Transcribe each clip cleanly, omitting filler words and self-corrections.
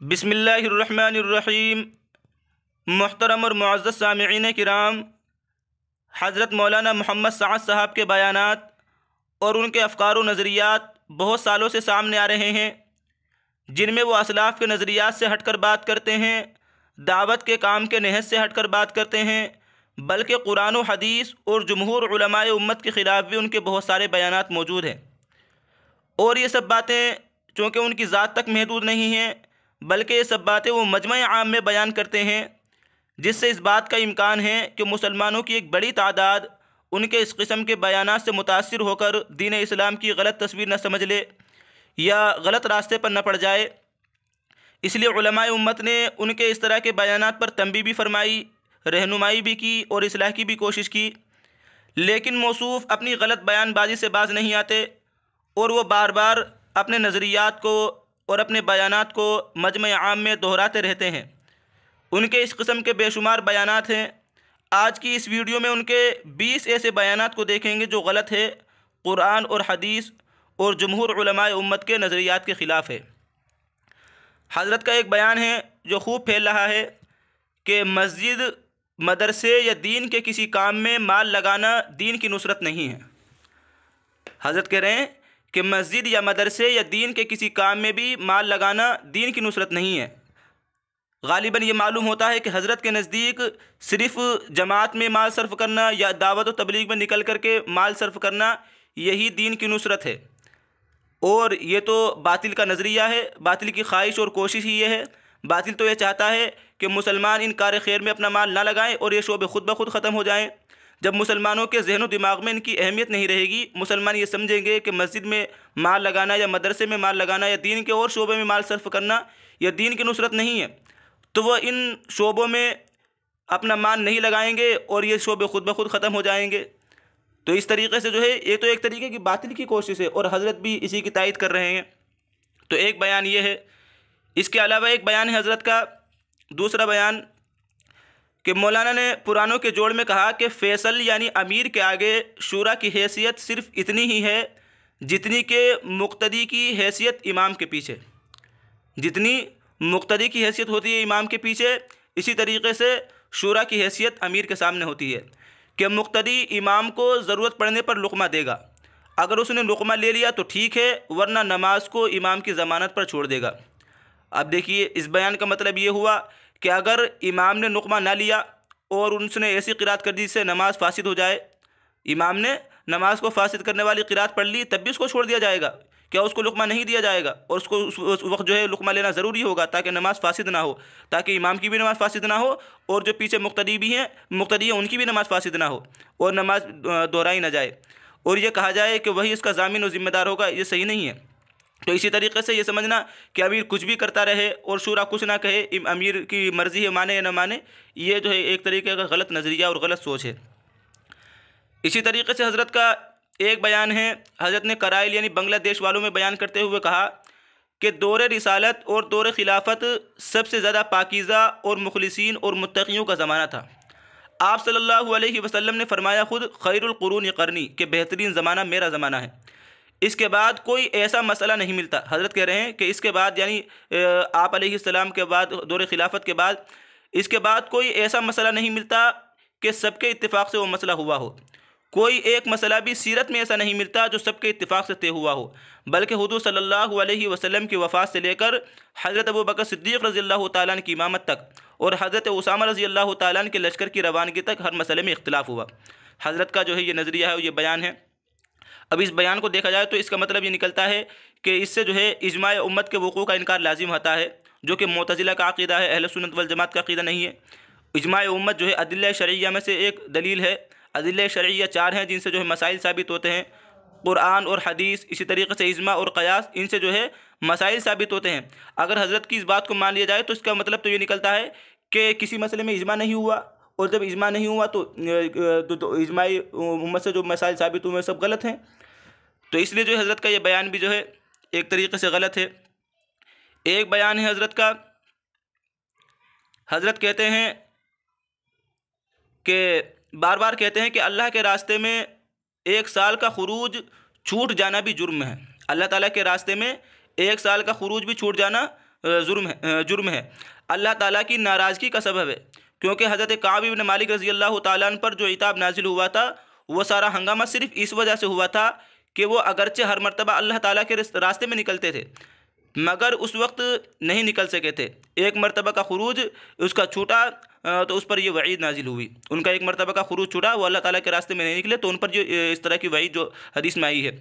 बिस्मिल्लाहिर्रहमानिर्रहीम। मुहतरम और मुअज़्ज़ज़ सामिईन किराम, हज़रत मौलाना मोहम्मद साअद साहब के बयानात और उनके अफ़कार व नज़रियात बहुत सालों से सामने आ रहे हैं, जिनमें वो असलाफ़ के नज़रियात से हटकर बात करते हैं, दावत के काम के नहज से हटकर बात करते हैं, बल्कि कुरान व हदीस और जमहूर उलमाए उम्मत के ख़िलाफ़ भी उनके बहुत सारे बयानात मौजूद हैं। और ये सब बातें चूँकि उनकी ज़ात तक महदूद नहीं हैं, बल्कि ये सब बातें वो मजमा आम में बयान करते हैं, जिससे इस बात का इम्कान है कि मुसलमानों की एक बड़ी तादाद उनके इस किस्म के बयानात से मुतासिर होकर दीन इस्लाम की गलत तस्वीर न समझ ले या गलत रास्ते पर न पड़ जाए। इसलिए उलमाए उम्मत ने उनके इस तरह के बयानात पर तंबीह भी फरमाई, रहनुमाई भी की और इस्लाह की भी कोशिश की। लेकिन मौसूफ़ अपनी गलत बयानबाजी से बाज नहीं आते और वो बार बार अपने नज़रियात को और अपने बयानात को मजमा आम में दोहराते रहते हैं। उनके इस किस्म के बेशुमार बयानात हैं। आज की इस वीडियो में उनके 20 ऐसे बयानात को देखेंगे जो गलत है, कुरान और हदीस और जमहूर उलमाए उम्मत के नज़रियात के ख़िलाफ़ है। हज़रत का एक बयान है जो खूब फैल रहा है कि मस्जिद, मदरसे या दीन के किसी काम में माल लगाना दीन की नुसरत नहीं है। हज़रत कह रहे हैं कि मस्जिद या मदरसे या दीन के किसी काम में भी माल लगाना दीन की नुसरत नहीं है। गालिबन ये मालूम होता है कि हज़रत के नज़दीक सिर्फ़ जमात में माल सर्फ़ करना या दावत व तबलीग में निकल कर के माल सर्फ़ करना यही दीन की नुसरत है। और ये तो बातिल का नज़रिया है, बातिल की ख्वाहिश और कोशिश ही ये है। बातिल तो ये चाहता है कि मुसलमान इन कार खैर में अपना माल ना लगाएं और ये शोबे खुद ब खुद ख़त्म हो जाएं। जब मुसलमानों के जहन दिमाग में इनकी अहमियत नहीं रहेगी, मुसलमान ये समझेंगे कि मस्जिद में माल लगाना या मदरसे में माल लगाना या दीन के और शोबे में माल सर्फ़ करना यह दीन की नुसरत नहीं है, तो वह इन शोबों में अपना माल नहीं लगाएंगे और ये शोबे खुद ब खुद ख़त्म हो जाएंगे। तो इस तरीके से जो है ये तो एक तरीके की बातिल की कोशिश है और हज़रत भी इसी की तायद कर रहे हैं। तो एक बयान ये है। इसके अलावा एक बयान है हज़रत का, दूसरा बयान कि मौलाना ने पुरानों के जोड़ में कहा कि फ़ैसल यानी अमीर के आगे शूरा की हैसियत सिर्फ़ इतनी ही है जितनी के मुक्तदी की हैसियत इमाम के पीछे। जितनी मुक्तदी की हैसियत होती है इमाम के पीछे, इसी तरीके से शूरा की हैसियत अमीर के सामने होती है कि मुक्तदी इमाम को ज़रूरत पड़ने पर लुक़मा देगा। अगर उसने लुक़मा ले लिया तो ठीक है, वरना नमाज को इमाम की ज़मानत पर छोड़ देगा। अब देखिए, इस बयान का मतलब ये हुआ कि अगर इमाम ने लुक़मा ना लिया और उसने ऐसी क़िरात कर दी जिससे नमाज फासिद हो जाए, इमाम ने नमाज को फासिद करने वाली क़िरात पढ़ ली, तब भी उसको छोड़ दिया जाएगा? क्या उसको लुक़मा नहीं दिया जाएगा? और उसको उस वक्त जो है लुक़मा लेना ज़रूरी होगा ताकि नमाज फासिद ना हो, ताकि इमाम की भी नमाज फासिद ना हो और जो पीछे मुक्तदी हैं उनकी भी नमाज फासिद ना हो और नमाज दोहराई ना जाए और ये कहा जाए कि वही इसका ज़ामिन और ज़िम्मेदार होगा। ये सही नहीं है। तो इसी तरीके से ये समझना कि अमीर कुछ भी करता रहे और शूरा कुछ ना कहे, अमीर की मर्ज़ी है, माने या न माने, ये जो है एक तरीके का गलत नज़रिया और गलत सोच है। इसी तरीके से हज़रत का एक बयान है। हज़रत ने कराइल यानी बांग्लादेश वालों में बयान करते हुए कहा कि दौर रिसालत और दौर खिलाफत सबसे ज़्यादा पाकीज़ा और मुखलिसीन और मुत्तक़ियों का ज़माना था। आप सल्लल्लाहु अलैहि वसल्लम ने फरमाया खुद, खैरुल कुरून क़रनी, के बेहतरीन ज़माना मेरा ज़माना है। इसके बाद कोई ऐसा मसला नहीं मिलता। हज़रत कह रहे हैं कि इसके बाद यानी आप अलैहिस्सलाम के बाद, दौर खिलाफत के बाद, इसके बाद कोई ऐसा मसला नहीं मिलता कि सबके इत्तिफाक़ से वो मसला हुआ हो। कोई एक मसला भी सीरत में ऐसा नहीं मिलता जो सबके इत्तिफाक़ से तय हुआ हो, बल्कि हुज़ूर सल्लल्लाहु अलैहि वसल्लम की वफ़ात से लेकर हज़रत अबू बकर सिद्दीक़ रज़ियल्लाहु ताला अन्हु की इमामत तक और हज़रत उसामा रज़ियल्लाहु ताला अन्हु के लश्कर की रवानगी तक हर मसले में इख्तिलाफ़ हुआ। हज़रत का जो है ये नज़रिया है, ये बयान है। अब इस बयान को देखा जाए तो इसका मतलब ये निकलता है कि इससे जो है इजमाए उम्मत के वक़ूअ का इनकार लाजिम होता है, जो कि मुअतज़िला का अक़ीदा है, अहले सुन्नत वल जमात का अक़ीदा नहीं है। इजमाए उम्मत जो है अदिल्ला शरइय्या में से एक दलील है। अदिल्ला शरइय्या 4 हैं जिनसे जो है मसाइल साबित होते हैं, कुरान और हदीस, इसी तरीके से इजमा और क़यास, इनसे जो है मसाइल साबित होते हैं। अगर हज़रत की इस बात को मान लिया जाए तो इसका मतलब तो ये निकलता है कि किसी मसले में इजमा नहीं हुआ और जब इजमा नहीं हुआ तो इजमाई उम्मत से जो मसाइल साबित हुए सब गलत हैं। तो इसलिए जो हज़रत का ये बयान भी जो है एक तरीके से गलत है। एक बयान है हज़रत का, हज़रत कहते हैं कि बार बार कहते हैं कि अल्लाह के रास्ते में 1 साल का खुरूज छूट जाना भी जुर्म है। अल्लाह ताला के रास्ते में 1 साल का खुरूज भी छूट जाना जुर्म है, अल्लाह ताला की नाराज़गी का सबब है। क्योंकि हज़रत काब इब्न मालिक रज़ी अल्लाह ताला अन्हु पर जो इताब नाजिल हुआ था वो सारा हंगामा सिर्फ़ इस वजह से हुआ था कि वो अगरचे हर मर्तबा अल्लाह ताला के रास्ते में निकलते थे मगर उस वक्त नहीं निकल सके थे। एक मर्तबा का खुरूज उसका छूटा तो उस पर ये वईद नाजिल हुई। उनका एक मर्तबा का खुरूज छूटा, वो अल्लाह ताला के रास्ते में नहीं निकले तो उन पर जो इस तरह की वईद जो हदीस में आई है।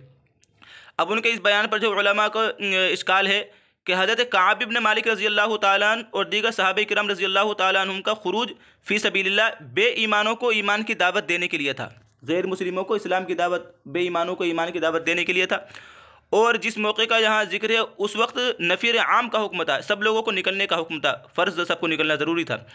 अब उनके इस बयान पर जो उलमा को इश्काल है कि हज़रत काब इब्न मालिक रज़ी अल्लाह ताला अन्हु और दीगर सहाबा किराम रज़ी अल्लाह ताला अन्हुम का खुरूज फ़ी सबीलिल्लाह बेईमानों को ईमान की दावत देने के लिए था, गैर मुस्लिमों को इस्लाम की दावत, बेईमानों को ईमान की दावत देने के लिए था। और जिस मौके का यहाँ जिक्र है उस वक्त नफ़ीर आम का हुक्म था, सब लोगों को निकलने का हुक्म था, फ़र्ज़ सबको निकलना ज़रूरी था।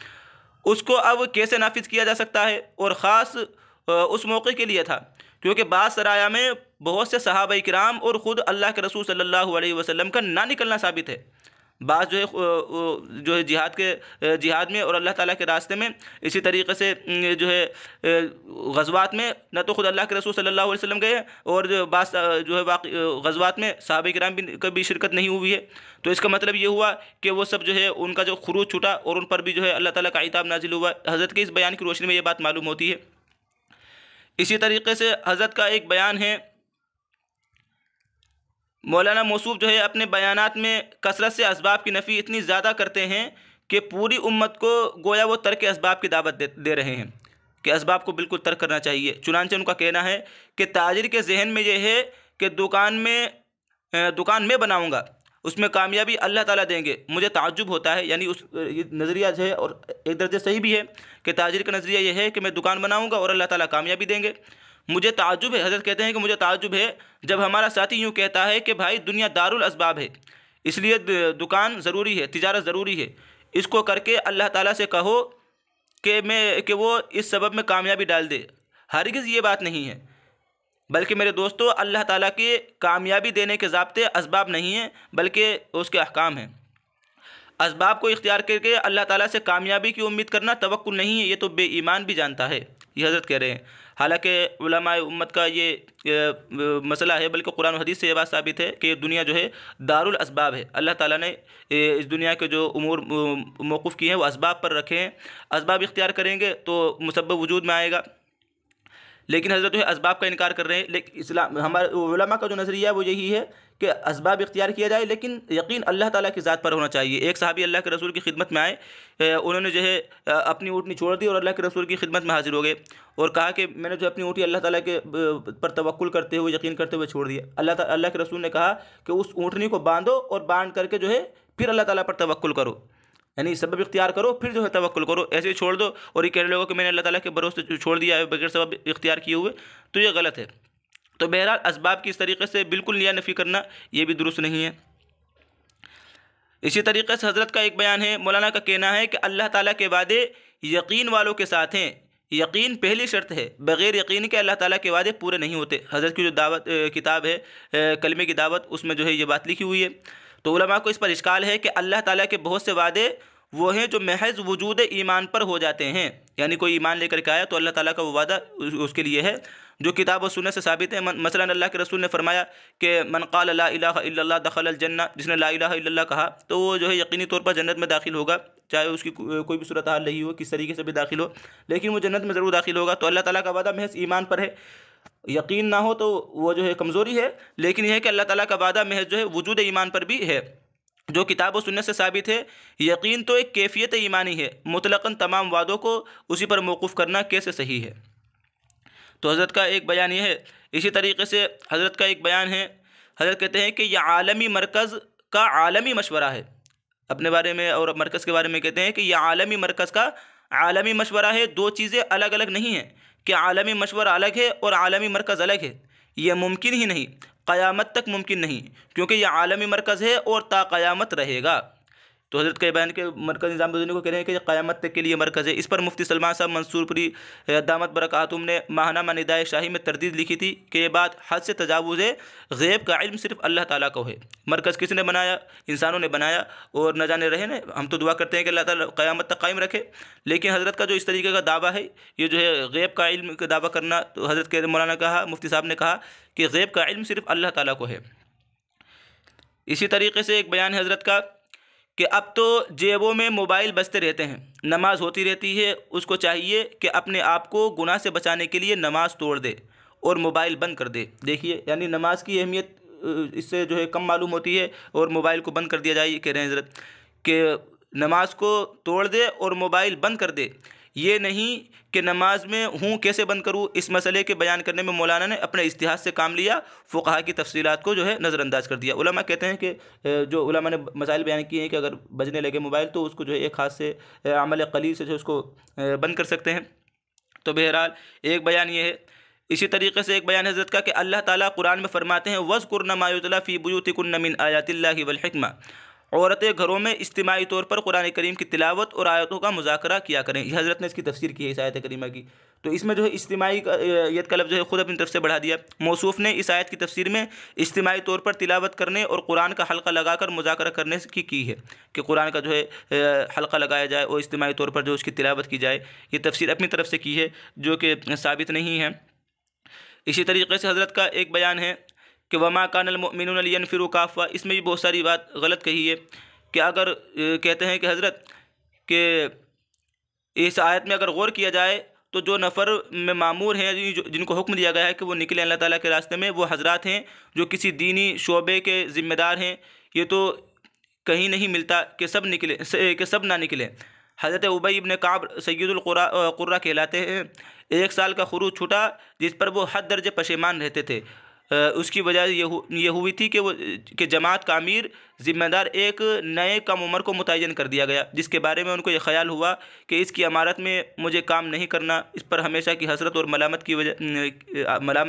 उसको अब कैसे नाफिज किया जा सकता है, और ख़ास उस मौके के लिए था क्योंकि बाद सराया में बहुत से सहाबा किराम और ख़ुद अल्लाह के रसूल सल्लल्लाहु अलैहि वसल्लम का ना निकलना साबित है। बात जो है जिहाद में और अल्लाह ताला के रास्ते में, इसी तरीक़े से जो है ग़ज़वात में न तो ख़ुद अल्लाह के रसूल सल्लल्लाहु अलैहि वसल्लम गए और बात जो है बाकी ग़ज़वात में सहाबा किराम भी कभी शिरकत नहीं हुई है। तो इसका मतलब ये हुआ कि वो सब जो है उनका जो खुरूज छूटा और उन पर भी जो है अल्लाह ताला का इताब नाजिल हुआ। हज़रत के इस बयान की रोशनी में ये बात मालूम होती है। इसी तरीक़े से हज़रत का एक बयान है, मौलाना मौसूफ़ जो है अपने बयानात में कसरत से असबाब की नफ़ी इतनी ज़्यादा करते हैं कि पूरी उम्मत को गोया वो तर्क असबाब की दावत दे रहे हैं कि असबाब को बिल्कुल तर्क करना चाहिए। चुनांचे उनका कहना है कि ताजिर के जहन में यह है कि दुकान में बनाऊँगा, उसमें कामयाबी अल्लाह ताला देंगे। मुझे ताज्जुब होता है, यानी उस नज़रिया जो है और एक दर्जे सही भी है कि ताजिर का नज़रिया यह है कि मैं दुकान बनाऊँगा और अल्लाह ताला कामयाबी देंगे। मुझे ताज्जुब है, हज़रत कहते हैं कि मुझे ताज्जुब है जब हमारा साथी यूँ कहता है कि भाई दुनिया दारुल असबाब है, इसलिए दुकान ज़रूरी है, तिजारत ज़रूरी है, इसको करके अल्लाह ताला से कहो कि वो इस सबब में कामयाबी डाल दे। हरगिज़ ये बात नहीं है, बल्कि मेरे दोस्तों अल्लाह ताला के कामयाबी देने के ज़ाब्ते असबाब नहीं हैं बल्कि उसके अहकाम हैं। असबाब को इख्तियार करके अल्लाह ताला से कामयाबी की उम्मीद करना तवक्कुल नहीं है, ये तो बेईमान भी जानता है, ये हज़रत कह रहे हैं। हालांकि उलमाए उम्मत का ये मसला है, बल्कि कुरान और हदीस से ये बात साबित है कि दुनिया जो है दारुल असबाब है। अल्लाह ताला ने इस दुनिया के जो उमूर मौक़ूफ़ किए हैं वो असबाब पर रखे हैं। असबाब इख्तियार करेंगे तो मुसब्बब वजूद में आएगा, लेकिन हज़रत जो है असबाब का इनकार कर रहे हैं। लेकिन इस्लाम हमारे उलमा का जो नज़रिया है वो यही है कि असबाब इख्तियार किया जाए, लेकिन यकीन अल्लाह ताला की ज़ात पर होना चाहिए। एक सहाबी अल्लाह के रसूल की खिदमत में आए, उन्होंने जो है अपनी ऊँटनी छोड़ दी और अल्लाह के रसूल की खिदमत में हाजिर हो गए और कहा कि मैंने जो अपनी ऊँटनी अल्लाह ताला के पर तवक्कुल करते हुए, यकीन करते हुए छोड़ दिया। अल्लाह के रसूल ने कहा कि उस ऊँटनी को बांधो और बांध करके जो है फिर अल्लाह ताला पर तवक्कुल करो, यानी सबब इख्तियार करो फिर जो है तवक्कुल करो, ऐसे ही छोड़ दो और ये कहने लगो कि मैंने अल्लाह ताला के भरोसे छोड़ दिया है बगैर सबब इख्तियार किए हुए, तो ये गलत है। तो बहरहाल असबाब की इस तरीके से बिल्कुल निया नफ़ी करना ये भी दुरुस्त नहीं है। इसी तरीके से हज़रत का एक बयान है, मौलाना का कहना है कि अल्लाह ताला के वादे यकीन वालों के साथ हैं, यकीन पहली शर्त है, बग़ैर यकीन के अल्लाह ताला के वादे पूरे नहीं होते। हज़रत की जो दावत किताब है कलमे की दावत, उसमें जो है ये बात लिखी हुई है। तो उलमा को इस पर इश्काल है कि अल्लाह ताला के बहुत से वादे वो हैं जो महज वजूद ईमान पर हो जाते हैं, यानी कोई ईमान लेकर के आया तो अल्लाह ताला का वो वादा उसके लिए है जो किताब और सुन्नत से साबित है। मसलन अल्लाह के रसूल ने फरमाया कि मन क़ाल ला इलाहा इल्लल्लाह दख़लल जन्नह, जिसने ला इलाहा इल्लल्लाह कहा तो वो जो है यकीनी तौर पर जन्नत में दाखिल होगा, चाहे उसकी कोई भी सूरत हाल नहीं हो, किस तरीके से भी दाखिल हो, लेकिन वो जन्नत में ज़रूर दाखिल होगा। तो अल्लाह ताला का वादा महज ईमान पर है, यकीन ना हो तो वो जो है कमज़ोरी है, लेकिन यह है कि अल्लाह ताला का वादा महज जो है वजूद ईमान पर भी है, जो किताब और सुन्नत से साबित है। यकीन तो एक कैफियत ईमानी है, मुतलक़न तमाम वादों को उसी पर मौक़ूफ़ करना कैसे सही है। तो हज़रत का एक बयान ये है। इसी तरीके से हज़रत का एक बयान है, हज़रत कहते हैं कि यह आलमी मरकज़ का आलमी मशवरा है। अपने बारे में और मरकज़ के बारे में कहते हैं कि यह आलमी मरकज़ का आलमी मशवरा है, दो चीज़ें अलग अलग नहीं हैं कि आलमी मशवरा अलग है और आलमी मरकज़ अलग है, यह मुमकिन ही नहीं, क़यामत तक मुमकिन नहीं, क्योंकि यह आलमी मरकज़ है और ता क़यामत रहेगा। तो हज़रत के बयान के मरकज़ निज़ामुद्दीन को कह रहे हैं कि क़यामत तक के लिए मरकज़ है। इस पर मुफ्ती सलमान साहब मंसूरपुरी दामत बरकातुहुम ने माहनामा निदाए शाही में तरदीद लिखी थी कि ये बात हद से तजावुज़ है, ग़ैब का इल्म सिर्फ़ अल्लाह ताला को है। मरकज़ किसने बनाया? इंसानों ने बनाया और न जाने रहे ना। हम तो दुआ करते हैं कि अल्लाह ताला क़यामत तक कायम रखे, लेकिन हज़रत का जो इस तरीके का दावा है, ये जो है ग़ैब का इल्म का दावा करना, तो हज़रत के मौलाना कहा, मुफ्ती साहब ने कहा कि ग़ैब का इल्म सिर्फ़ अल्लाह ताला को है। इसी तरीके से एक बयान है हज़रत का कि अब तो जेबों में मोबाइल बजते रहते हैं, नमाज होती रहती है, उसको चाहिए कि अपने आप को गुनाह से बचाने के लिए नमाज तोड़ दे और मोबाइल बंद कर दे। देखिए, यानी नमाज की अहमियत इससे जो है कम मालूम होती है और मोबाइल को बंद कर दिया जाए, ये कह रहे हैं हज़रत कि नमाज को तोड़ दे और मोबाइल बंद कर दे। ये नहीं कि नमाज में हूँ कैसे बंद करूँ, इस मसले के बयान करने में मौलाना ने अपने इज्तिहाद से काम लिया, फ़ुक़हा की तफसीलात को जो है नज़रअंदाज कर दिया। उलमा कहते हैं कि जो उलमा ने मसाइल बयान किए हैं कि अगर बजने लगे मोबाइल तो उसको जो है एक हाथ से अमल क़लील से जो उसको बंद कर सकते हैं। तो बहरहाल एक बयान ये है। इसी तरीके से एक बयान हज़रत का कि अल्लाह ताला कुरान में फ़रमाते हैं वज़्कुरना मा युतला फ़ी बुयूतिकुन्ना मिन आयातिल्लाहि वल हिक्मा, औरतें घरों में इज्तिमाई तौर पर कुरान करीम की तिलावत और आयतों का मुज़ाकरा किया करें। यह हज़रत ने इसकी तफसीर की है इस आयत करीमा की। तो इसमें जो है इज्तिमाई यत का लफ्ज़ जो है ख़ुद अपनी तरफ से बढ़ा दिया। मौसूफ़ ने इस आयत की तफसीर में इज्तिमाई तौर पर तिलावत करने और कुरान का हल्का लगाकर मुज़ाकरा करने की है कि कुरान का जो है हल्का लगाया जाए और इज्तिमाई तौर पर जो उसकी तिलावत की जाए। ये तफसीर अपनी तरफ से की है जो कि साबित नहीं है। इसी तरीके से हज़रत का एक बयान है कि वमा कानल मुमिनून लियनफिरू काफ़ा, इसमें भी बहुत सारी बात गलत कही है कि अगर कहते हैं कि हज़रत के इस आयत में अगर गौर किया जाए तो जो नफ़र में मामूर हैं, जिनको हुक्म दिया गया है कि वो निकले अल्लाह ताला के रास्ते में, वो हज़रात हैं जो किसी दीनी शोबे के ज़िम्मेदार हैं। ये तो कहीं नहीं मिलता कि सब निकले कि सब ना निकले। हज़रत उबई इब्न काब सय्यदुल कुर्रा कहलाते हैं। 1 साल का खुरूज छूटा जिस पर वो हद दर्जे पशेमान रहते थे। उसकी वजह ये हुई थी कि जमात का अमीर ज़िम्मेदार एक नए कम उम्र को मुतय्यन कर दिया गया, जिसके बारे में उनको ये ख्याल हुआ कि इसकी अमारत में मुझे काम नहीं करना। इस पर हमेशा की हसरत और मलामत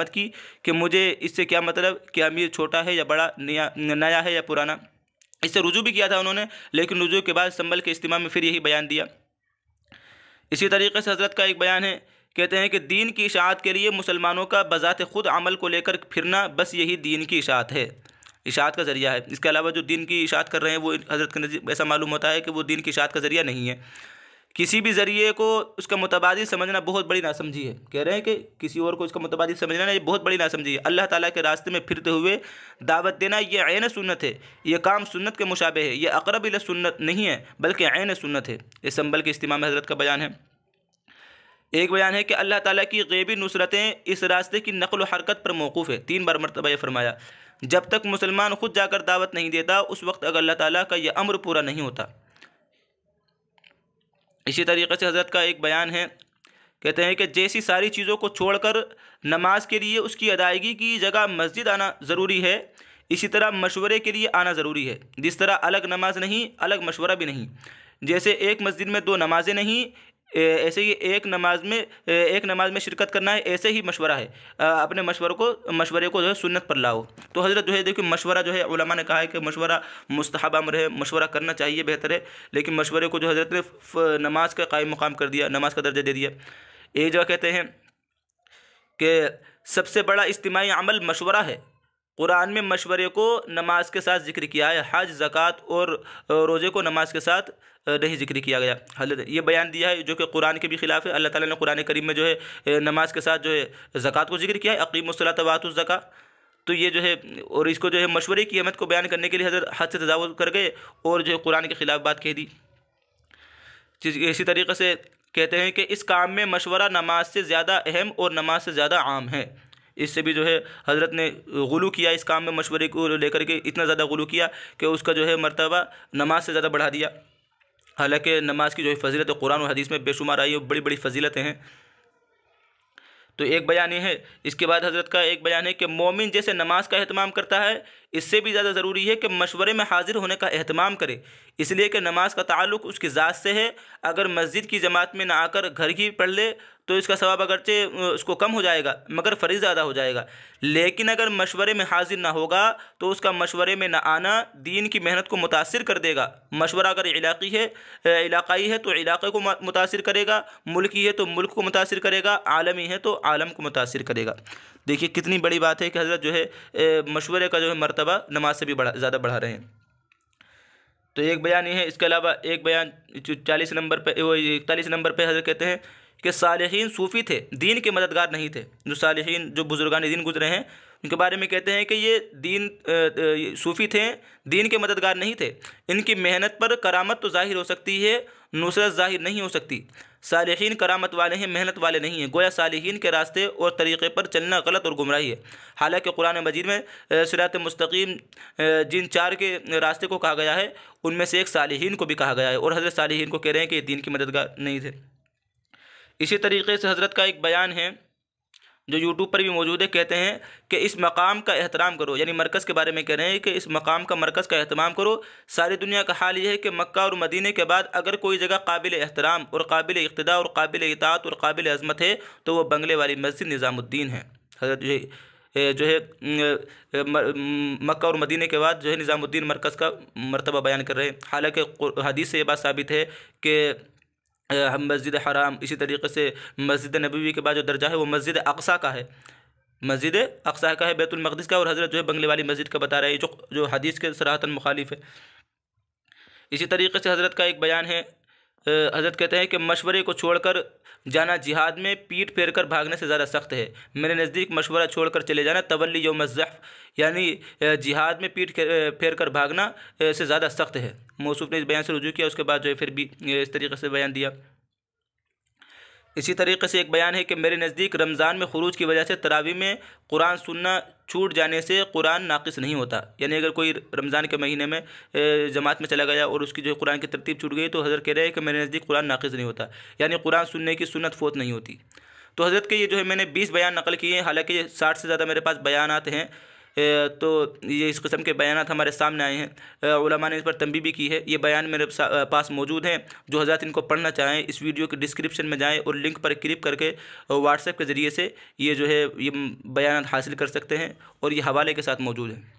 की कि मुझे इससे क्या मतलब कि अमीर छोटा है या बड़ा, नया है या पुराना। इससे रुजू भी किया था उन्होंने, लेकिन रुजू के बाद संभल के इस्तेमाल में फिर यही बयान दिया। इसी तरीके से हज़रत का एक बयान है, कहते हैं कि दीन की इशाअत के लिए मुसलमानों का बज़ात ख़ुद अमल को लेकर फिरना बस यही दीन की इशाअत है, इशाअत का ज़रिया है। इसके अलावा जो दीन की इशाअत कर रहे हैं वो हज़रत के नज़दीक ऐसा मालूम होता है कि वो दीन की इशाअत का ज़रिया नहीं है। किसी भी ज़रिए को उसका मुतबादिल समझना बहुत बड़ी नासमझी है। कह रहे हैं कि किसी और को इसका मुतबादिल समझना ये बहुत बड़ी नासमझी है। अल्लाह ताला के रास्ते में फिरते हुए दावत देना ये ऐन सुन्नत है, ये काम सुन्नत के मुशाबे है, ये अक़रब इला सुन्नत नहीं है बल्कि ऐन सुन्नत है। ये संभल के इस्तेमाल में हज़रत का बयान है। एक बयान है कि अल्लाह ताला की ग़ैबी नुसरतें इस रास्ते की नक़ल व हरकत पर मौक़ूफ़ है। 3 बार मरतबा ये फरमाया। जब तक मुसलमान ख़ुद जाकर दावत नहीं देता उस वक्त अगर अल्लाह ताला का यह अम्र पूरा नहीं होता। इसी तरीके से हज़रत का एक बयान है, कहते हैं कि जैसी सारी चीज़ों को छोड़कर नमाज के लिए उसकी अदायगी की जगह मस्जिद आना ज़रूरी है, इसी तरह मशवरे के लिए आना ज़रूरी है। जिस तरह अलग नमाज नहीं, अलग मशवरा भी नहीं। जैसे एक मस्जिद में 2 नमाजें नहीं, ऐसे ही एक नमाज में शिरकत करना है, ऐसे ही मशवरा है। अपने मशवरे को जो है सुन्नत पर लाओ। तो हज़रत जो है देखिए मशवरा जो है उलमा ने कहा है कि मशवरा मुस्तहब अम्र है, मशवरा करना चाहिए, बेहतर है। लेकिन मशवरे को जो हज़रत ने नमाज का कायम मकाम कर दिया, नमाज का दर्जा दे दिया। एक जगह कहते हैं कि सबसे बड़ा इज्तिमाई अमल मशवरा है। कुरान में मशवरे को नमाज के साथ ज़िक्र किया है, हज, ज़कात और रोज़े को नमाज के साथ नहीं ज़िक्र किया गया। हज़रत ये बयान दिया है जो कि कुरान के भी ख़िलाफ़ है। अल्लाह ताला ने कुरान करीम में जो है नमाज के साथ जो है ज़कात को ज़िक्र किया है, अक़ीमुस्सलात व आतुज़ ज़का। तो ये जो है और इसको जो है मशवरे की अहमियत को बयान करने के लिए हज़रत हद से तजावुज़ कर गए और जो है कुरान के ख़िलाफ़ बात कह दी। इसी तरीक़े से कहते हैं कि इस काम में मशवरा नमाज से ज़्यादा अहम और नमाज से ज़्यादा आम है। इससे भी जो है हज़रत ने गुलू किया इस काम में, मशवरे को लेकर के इतना ज़्यादा गुलू किया कि उसका जो है मर्तबा नमाज से ज़्यादा बढ़ा दिया। हालांकि नमाज की जो है फ़जीलत कुरान और हदीस में बेशुमार आई है, बड़ी बड़ी फ़जीलतें हैं। तो एक बयान ये है। इसके बाद हज़रत का एक बयान है कि मोमिन जैसे नमाज का एहतमाम करता है, इससे भी ज़्यादा ज़रूरी है कि मशवरे में हाजिर होने का एहतमाम करे, इसलिए कि नमाज का ताल्लुक़ उसकी ज़ात से है। अगर मस्जिद की जमात में ना आकर घर ही पढ़ ले तो इसका सवाब अगरचे उसको कम हो जाएगा मगर फ़रीज़ा अदा हो जाएगा। लेकिन अगर मशवरे में हाजिर ना होगा तो उसका मशवरे में ना आना दीन की मेहनत को मुतासिर कर देगा। मशवरा अगर इलाक़ाई है तो इलाक़े को मुतासिर करेगा, मुल्की है तो मुल्क को मुतासिर करेगा, आलमी है तो आलम को मुतासिर करेगा। देखिए कितनी बड़ी बात है कि हज़रत जो है मशवरे का जो है मर्तबा नमाज से भी ज़्यादा बढ़ा रहे हैं। तो एक बयान ये है। इसके अलावा एक बयान 41 नंबर पे हज़रत कहते हैं कि सालिहीन सूफ़ी थे, दीन के मददगार नहीं थे। जो सालिहीन जो बुज़ुर्गान दीन गुजरे हैं उनके बारे में कहते हैं कि ये सूफ़ी थे, दीन के मददगार नहीं थे। इनकी मेहनत पर करामत तो ज़ाहिर हो सकती है, नुसरत ज़ाहिर नहीं हो सकती। सालिहीन करामत वाले हैं, मेहनत वाले नहीं हैं। गोया सालिहीन के रास्ते और तरीक़े पर चलना गलत और गुमराही है। हालांकि कुरान मजीद में सिरात मुस्तकीम जिन 4 के रास्ते को कहा गया है उनमें से एक सालिहीन को भी कहा गया है, और हज़रत सालिहीन को कह रहे हैं कि दीन की मददगार नहीं थे। इसी तरीके से हज़रत का एक बयान है जो यूट्यूब पर भी मौजूद है। कहते हैं कि इस मकाम का एहतराम करो, यानी मरकज़ के बारे में कह रहे हैं कि इस मकाम का, मरकज़ का एहतराम करो। सारी दुनिया का हाल यह है कि मक्का और मदीने के बाद अगर कोई जगह काबिल एहतराम और काबिल इक़्तिदा और काबिल इताअत और काबिल अज़मत है तो वह बंगले वाली मस्जिद निज़ामुद्दीन है। हज़रत जो है मक्का और मदीने के बाद जो है निज़ामुद्दीन मरकज़ का मर्तबा बयान कर रहे हैं। हालांकि हदीस से ये बात साबित है कि हम मस्जिद हराम, इसी तरीके से मस्जिद नबवी के बाद जो दर्जा है वो मस्जिद अक़सा का है, मस्जिद अक़सा का है, बैतुल मक़दिस का, और हज़रत जो है बंगले वाली मस्जिद का बता रहे हैं जो हदीस के सराहतन मुखालिफ है। इसी तरीके से हज़रत का एक बयान है। हज़रत कहते हैं कि मशवरे को छोड़कर जाना जिहाद में पीठ फेर कर भागने से ज़्यादा सख्त है। मेरे नज़दीक मशवरा छोड़कर चले जाना तवल्ली यौम ज़हफ़, यानी जिहाद में पीठ फेर कर भागना से ज़्यादा सख्त है। मौसूफ़ ने इस बयान से रुजू किया, उसके बाद जो है फिर भी इस तरीके से बयान दिया। इसी तरीके से एक बयान है कि मेरे नज़दीक रमज़ान में खुरूज की वजह से तरावी में कुरान सुनना छूट जाने से कुरान नाक़िस नहीं होता। यानी अगर कोई रमज़ान के महीने में जमात में चला गया और उसकी जो है कुरान की तरतीब छूट गई तो हज़रत कह रहे हैं कि मेरे नज़दीक कुरान नाक़िस नहीं होता, यानी कुरान सुनने की सुन्नत फ़ौत नहीं होती। तो हज़रत के ये जो है मैंने 20 बयान नकल किए हैं। हालाँकि 60 से ज़्यादा मेरे पास बयानात हैं, तो ये इस किस्म के बयानात हमारे सामने आए हैं। उलमा ने इस पर तंबीह भी की है। ये बयान मेरे पास मौजूद हैं। जो हज़रत इनको पढ़ना चाहें इस वीडियो के डिस्क्रिप्शन में जाएं और लिंक पर क्लिक करके व्हाट्सएप के ज़रिए से ये जो है ये बयानात हासिल कर सकते हैं, और ये हवाले के साथ मौजूद है।